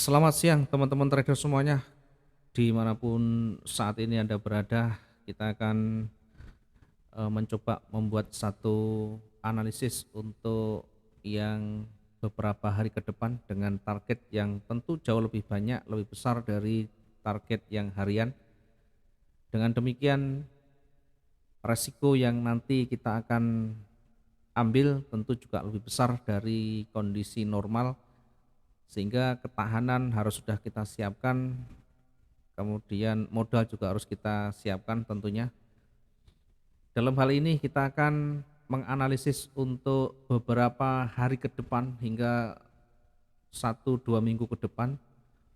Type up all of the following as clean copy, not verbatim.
Selamat siang teman-teman trader semuanya, dimanapun saat ini Anda berada, kita akan mencoba membuat satu analisis untuk yang beberapa hari ke depan dengan target yang tentu jauh lebih banyak, lebih besar dari target yang harian. Dengan demikian, resiko yang nanti kita akan ambil tentu juga lebih besar dari kondisi normal, sehingga ketahanan harus sudah kita siapkan. Kemudian modal juga harus kita siapkan tentunya. Dalam hal ini kita akan menganalisis untuk beberapa hari ke depan hingga 1-2 minggu ke depan,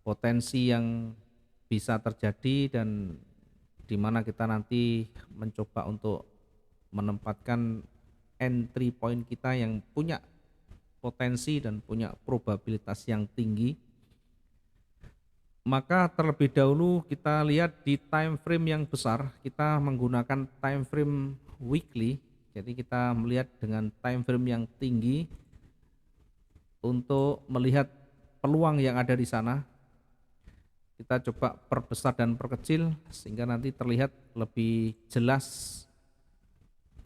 potensi yang bisa terjadi dan di mana kita nanti mencoba untuk menempatkan entry point kita yang punya potensi dan punya probabilitas yang tinggi. Maka terlebih dahulu kita lihat di time frame yang besar, kita menggunakan time frame weekly. Jadi kita melihat dengan time frame yang tinggi untuk melihat peluang yang ada di sana. Kita coba perbesar dan perkecil sehingga nanti terlihat lebih jelas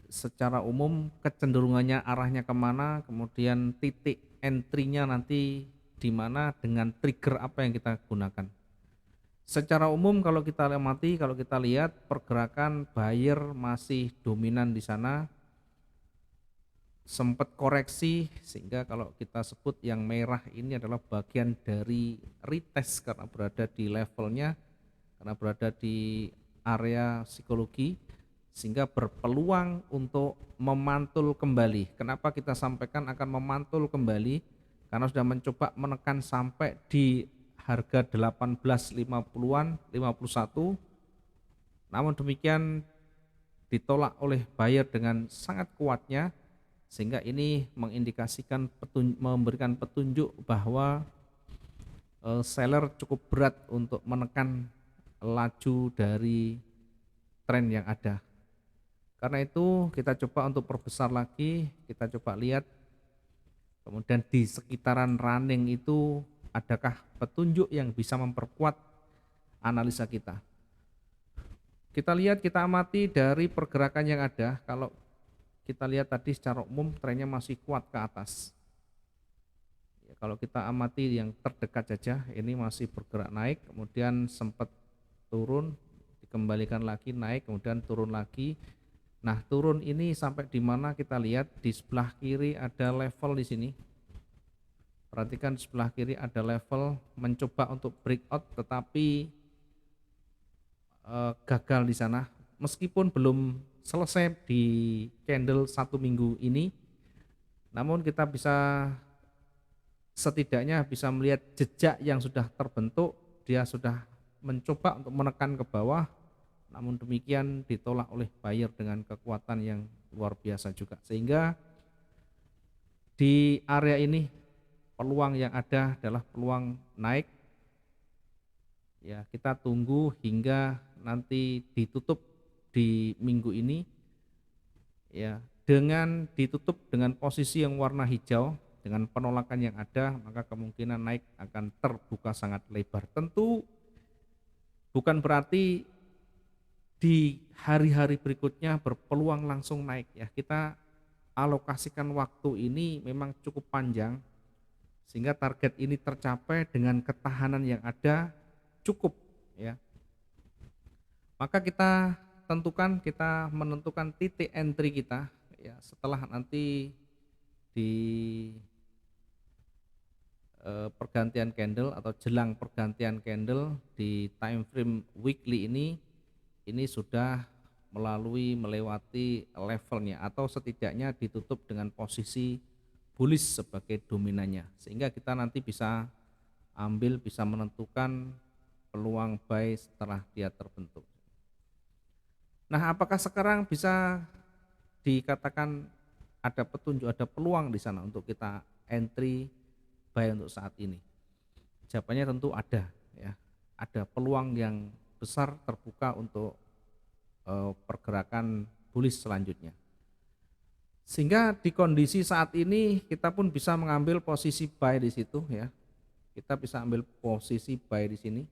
secara umum kecenderungannya arahnya kemana, kemudian titik entry-nya nanti di mana dengan trigger apa yang kita gunakan. Secara umum kalau kita amati, kalau kita lihat pergerakan buyer masih dominan di sana, sempat koreksi sehingga kalau kita sebut yang merah ini adalah bagian dari retest karena berada di levelnya, karena berada di area psikologi sehingga berpeluang untuk memantul kembali. Kenapa kita sampaikan akan memantul kembali? Karena sudah mencoba menekan sampai di harga 18.50-an, 51. Namun demikian ditolak oleh buyer dengan sangat kuatnya, sehingga ini mengindikasikan memberikan petunjuk bahwa seller cukup berat untuk menekan laju dari tren yang ada. Karena itu kita coba untuk perbesar lagi, kita coba lihat kemudian di sekitaran running itu adakah petunjuk yang bisa memperkuat analisa kita. Kita lihat, kita amati dari pergerakan yang ada. Kalau kita lihat tadi secara umum trennya masih kuat ke atas. Ya, kalau kita amati yang terdekat saja, ini masih bergerak naik, kemudian sempat turun, dikembalikan lagi naik, kemudian turun lagi. Nah, turun ini sampai di mana kita lihat di sebelah kiri ada level di sini. Perhatikan di sebelah kiri ada level mencoba untuk breakout, tetapi gagal di sana. Meskipun belum selesai di candle 1 minggu ini, namun kita bisa setidaknya bisa melihat jejak yang sudah terbentuk. Dia sudah mencoba untuk menekan ke bawah, namun demikian ditolak oleh buyer dengan kekuatan yang luar biasa juga, sehingga di area ini peluang yang ada adalah peluang naik. Ya, kita tunggu hingga nanti ditutup di minggu ini, ya, dengan ditutup dengan posisi yang warna hijau dengan penolakan yang ada, maka kemungkinan naik akan terbuka sangat lebar. Tentu bukan berarti di hari-hari berikutnya berpeluang langsung naik, ya. Kita alokasikan waktu ini memang cukup panjang sehingga target ini tercapai dengan ketahanan yang ada cukup, ya. Maka kita tentukan, kita menentukan titik entry kita, ya, setelah nanti di pergantian candle atau jelang pergantian candle di time frame weekly ini sudah melewati levelnya atau setidaknya ditutup dengan posisi bullish sebagai dominannya, sehingga kita nanti bisa ambil, bisa menentukan peluang buy setelah dia terbentuk. Nah, apakah sekarang bisa dikatakan ada petunjuk, ada peluang di sana untuk kita entry buy untuk saat ini? Jawabannya tentu ada, ya. Ada peluang yang besar terbuka untuk pergerakan bullish selanjutnya. Sehingga di kondisi saat ini kita pun bisa mengambil posisi buy di situ, ya. Kita bisa ambil posisi buy di sini.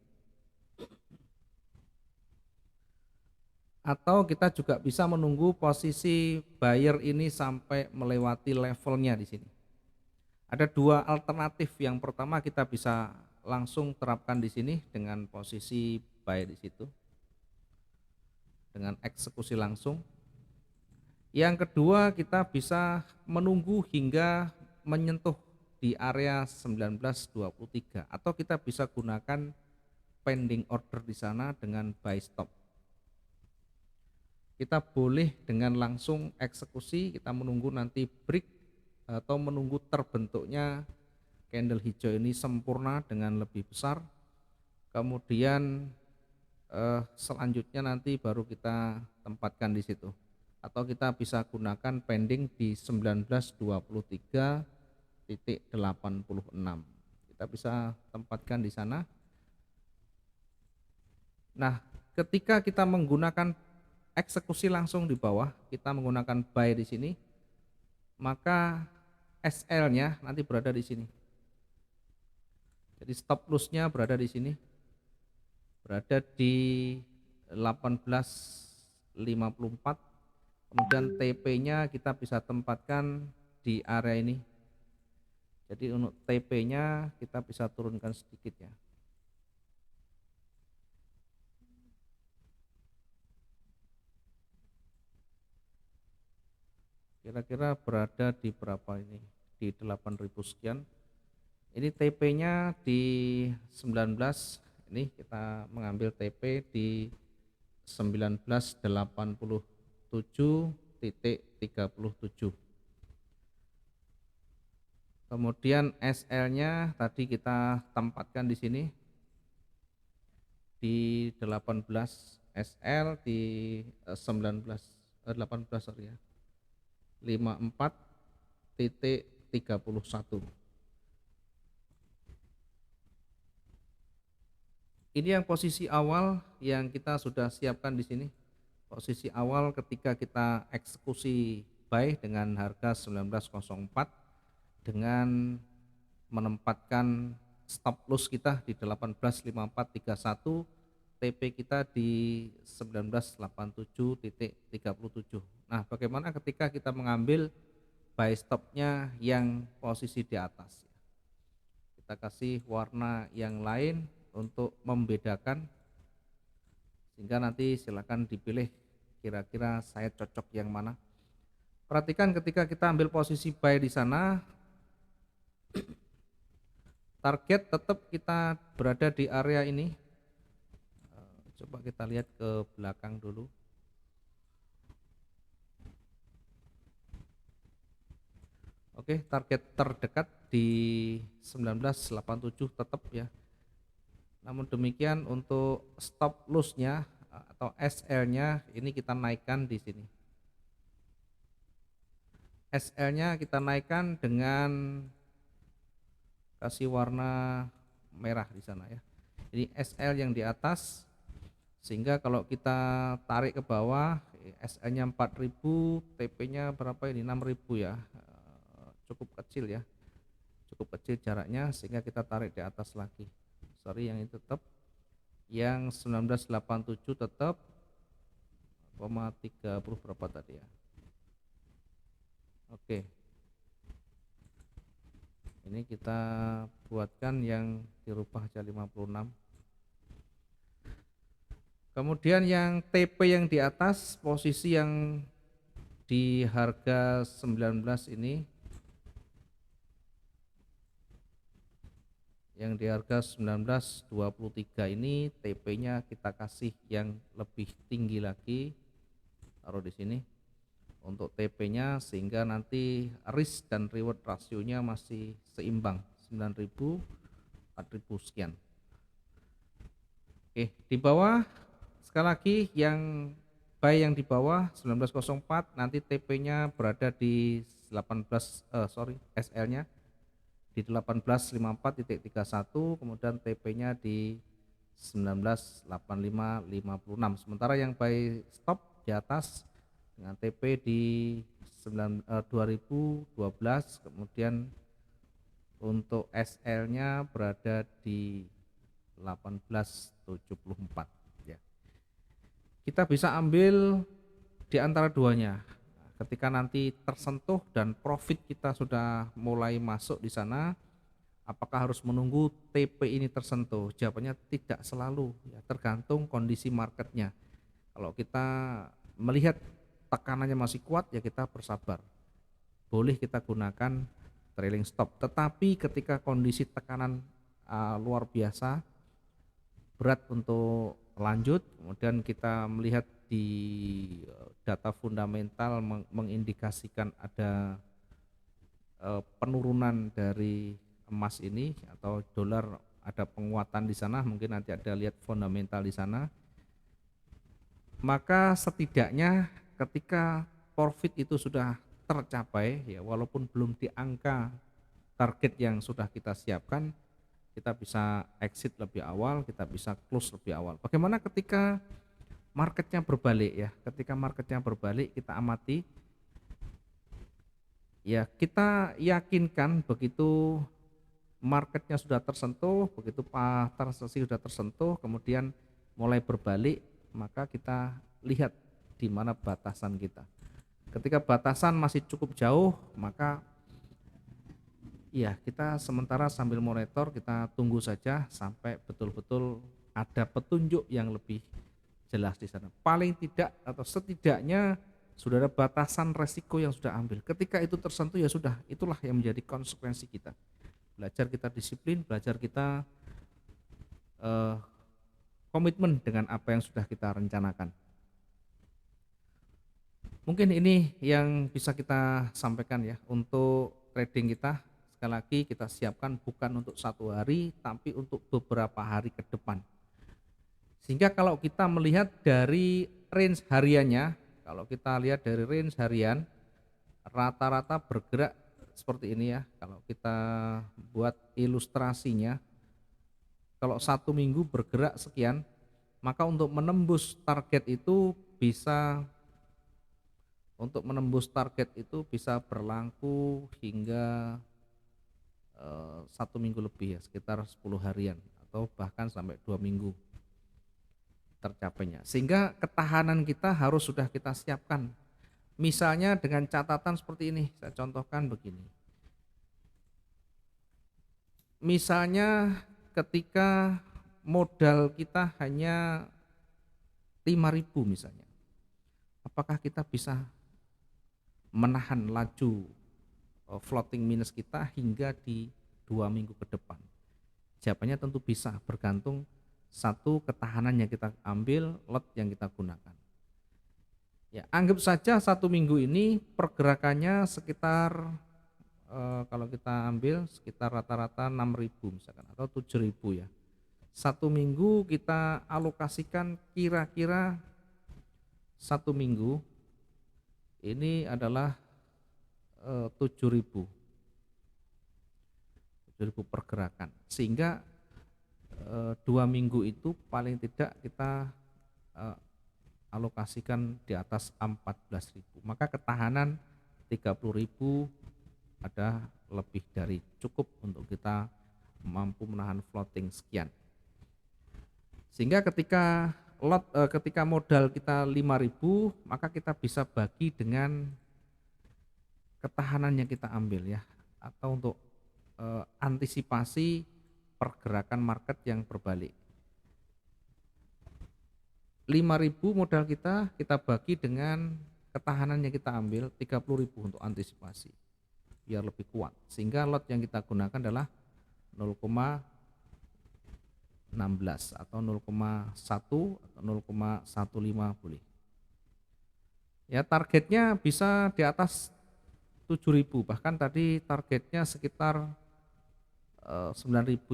Atau kita juga bisa menunggu posisi buyer ini sampai melewati levelnya di sini. Ada dua alternatif. Yang pertama kita bisa langsung terapkan di sini dengan posisi buy di situ, dengan eksekusi langsung. Yang kedua kita bisa menunggu hingga menyentuh di area 1923 atau kita bisa gunakan pending order di sana dengan buy stop. Kita boleh dengan langsung eksekusi, kita menunggu nanti break atau menunggu terbentuknya candle hijau ini sempurna dengan lebih besar, kemudian selanjutnya nanti baru kita tempatkan di situ, atau kita bisa gunakan pending di 1923.86, kita bisa tempatkan di sana. Nah, ketika kita menggunakan eksekusi langsung di bawah, kita menggunakan buy di sini, maka SL-nya nanti berada di sini. Jadi stop loss-nya berada di sini, berada di 1854. Kemudian TP-nya kita bisa tempatkan di area ini. Jadi untuk TP-nya kita bisa turunkan sedikit ya. Kira-kira berada di berapa ini? Di 8.000 sekian. Ini TP-nya di 19. Ini kita mengambil TP di 1987.37. Kemudian SL-nya tadi kita tempatkan di sini di 18, SL di 18 sorry ya, 54.31. Ini yang posisi awal yang kita sudah siapkan di sini. Posisi awal ketika kita eksekusi buy dengan harga 19.04 dengan menempatkan stop loss kita di 18.5431, TP kita di 1987.37. Nah, bagaimana ketika kita mengambil buy stopnya yang posisi di atas? Kita kasih warna yang lain untuk membedakan, sehingga nanti silakan dipilih kira-kira saya cocok yang mana. Perhatikan ketika kita ambil posisi buy di sana, target tetap kita berada di area ini. Coba kita lihat ke belakang dulu. Oke, target terdekat di 1987 tetap ya. Namun demikian untuk stop loss-nya atau SL-nya ini kita naikkan di sini. SL-nya kita naikkan dengan kasih warna merah di sana ya. Ini SL yang di atas, sehingga kalau kita tarik ke bawah SL-nya 4.000, TP-nya berapa ini, 6.000 ya. Cukup kecil ya. Cukup kecil jaraknya, sehingga kita tarik di atas lagi. Sorry, yang ini tetap, yang 1987 tetap, 30 berapa tadi ya. Oke, ini kita buatkan yang dirubah aja 56. Kemudian yang TP yang di atas, posisi yang di harga 19 ini, yang di harga 19.23 ini TP-nya kita kasih yang lebih tinggi lagi, taruh di sini untuk TP-nya, sehingga nanti risk dan reward rasionya masih seimbang 9.000, 4.000 sekian. Oke, di bawah sekali lagi yang buy yang di bawah 19.04, nanti TP-nya berada di 18 SL-nya di 1854.31, kemudian TP-nya di 198556. Sementara yang buy stop di atas dengan TP di 2012, kemudian untuk SL-nya berada di 1874 ya. Kita bisa ambil di antara duanya. Ketika nanti tersentuh dan profit kita sudah mulai masuk di sana, apakah harus menunggu TP ini tersentuh? Jawabannya tidak selalu, ya, tergantung kondisi marketnya. Kalau kita melihat tekanannya masih kuat, ya kita bersabar. Boleh kita gunakan trailing stop. Tetapi ketika kondisi tekanan luar biasa, berat untuk lanjut, kemudian kita melihat di data fundamental mengindikasikan ada penurunan dari emas ini atau dolar, ada penguatan di sana, mungkin nanti ada lihat fundamental di sana, maka setidaknya ketika profit itu sudah tercapai, ya walaupun belum di angka target yang sudah kita siapkan, kita bisa exit lebih awal, kita bisa close lebih awal. Bagaimana ketika marketnya berbalik ya? Ketika marketnya berbalik, kita amati, ya kita yakinkan begitu marketnya sudah tersentuh, begitu transaksi sudah tersentuh, kemudian mulai berbalik, maka kita lihat di mana batasan kita. Ketika batasan masih cukup jauh, maka ya kita sementara sambil monitor, kita tunggu saja sampai betul-betul ada petunjuk yang lebih jelas di sana. Paling tidak atau setidaknya sudah ada batasan resiko yang sudah ambil. Ketika itu tersentuh, ya sudah, itulah yang menjadi konsekuensi kita. Belajar kita disiplin, belajar kita komitmen dengan apa yang sudah kita rencanakan. Mungkin ini yang bisa kita sampaikan ya untuk trading kita. Sekali lagi kita siapkan bukan untuk satu hari, tapi untuk beberapa hari ke depan. Sehingga kalau kita melihat dari range hariannya, kalau kita lihat dari range harian, rata-rata bergerak seperti ini ya. Kalau kita buat ilustrasinya, kalau 1 minggu bergerak sekian, maka untuk menembus target itu bisa berlaku hingga 1 minggu lebih ya, sekitar 10 harian atau bahkan sampai 2 minggu tercapainya. Sehingga ketahanan kita harus sudah kita siapkan. Misalnya dengan catatan seperti ini, saya contohkan begini. Misalnya ketika modal kita hanya 5.000 misalnya, apakah kita bisa menahan laju floating minus kita hingga di 2 minggu ke depan? Jawabannya tentu bisa, bergantung satu, ketahanan yang kita ambil, lot yang kita gunakan. Ya, anggap saja 1 minggu ini pergerakannya sekitar kalau kita ambil sekitar rata-rata 6.000 misalkan atau 7.000 ya. 1 minggu kita alokasikan kira-kira 1 minggu ini adalah 7.000 pergerakan, sehingga 2 minggu itu paling tidak kita alokasikan di atas 14.000, maka ketahanan 30.000 ada lebih dari cukup untuk kita mampu menahan floating sekian. Sehingga ketika modal kita 5.000, maka kita bisa bagi dengan ketahanan yang kita ambil ya, atau untuk antisipasi pergerakan market yang berbalik. 5.000 modal kita bagi dengan ketahanan yang kita ambil 30.000 untuk antisipasi biar lebih kuat, sehingga lot yang kita gunakan adalah 0,16 atau 0,1 atau 0,15 boleh ya. Targetnya bisa di atas 7.000, bahkan tadi targetnya sekitar 9.000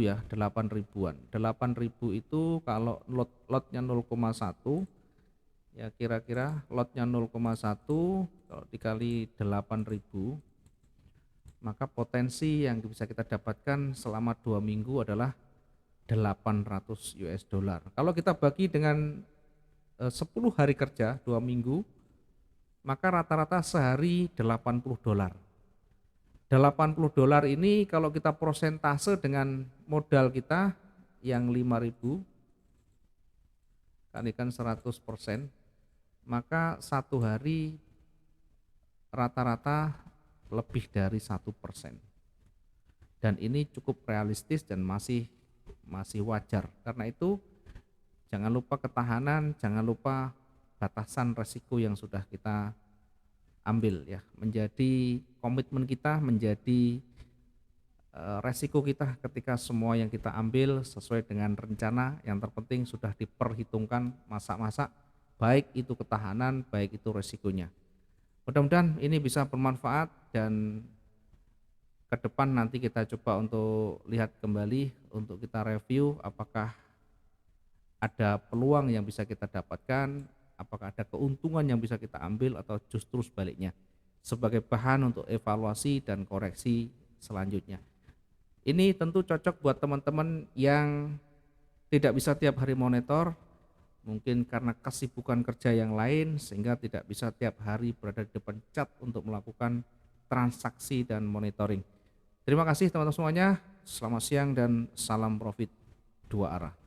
ya, 8.000-an. 8.000 itu kalau lotnya 0,1 ya, kira-kira lotnya 0,1 kalau dikali 8.000, maka potensi yang bisa kita dapatkan selama 2 minggu adalah 800 US dollar. Kalau kita bagi dengan 10 hari kerja 2 minggu, maka rata-rata sehari 80 dolar. $80 ini kalau kita prosentase dengan modal kita yang 5.000 kalikan 100%, maka satu hari rata-rata lebih dari 1%. Dan ini cukup realistis dan masih wajar. Karena itu jangan lupa ketahanan, jangan lupa batasan resiko yang sudah kita ambil ya, menjadi komitmen kita, menjadi resiko kita ketika semua yang kita ambil sesuai dengan rencana. Yang terpenting sudah diperhitungkan masa-masa, baik itu ketahanan, baik itu resikonya. Mudah-mudahan ini bisa bermanfaat, dan ke depan nanti kita coba untuk lihat kembali, untuk kita review apakah ada peluang yang bisa kita dapatkan, apakah ada keuntungan yang bisa kita ambil, atau justru sebaliknya, sebagai bahan untuk evaluasi dan koreksi selanjutnya. Ini tentu cocok buat teman-teman yang tidak bisa tiap hari monitor, mungkin karena kesibukan kerja yang lain sehingga tidak bisa tiap hari berada di depan chat untuk melakukan transaksi dan monitoring. Terima kasih teman-teman semuanya, selamat siang dan salam profit dua arah.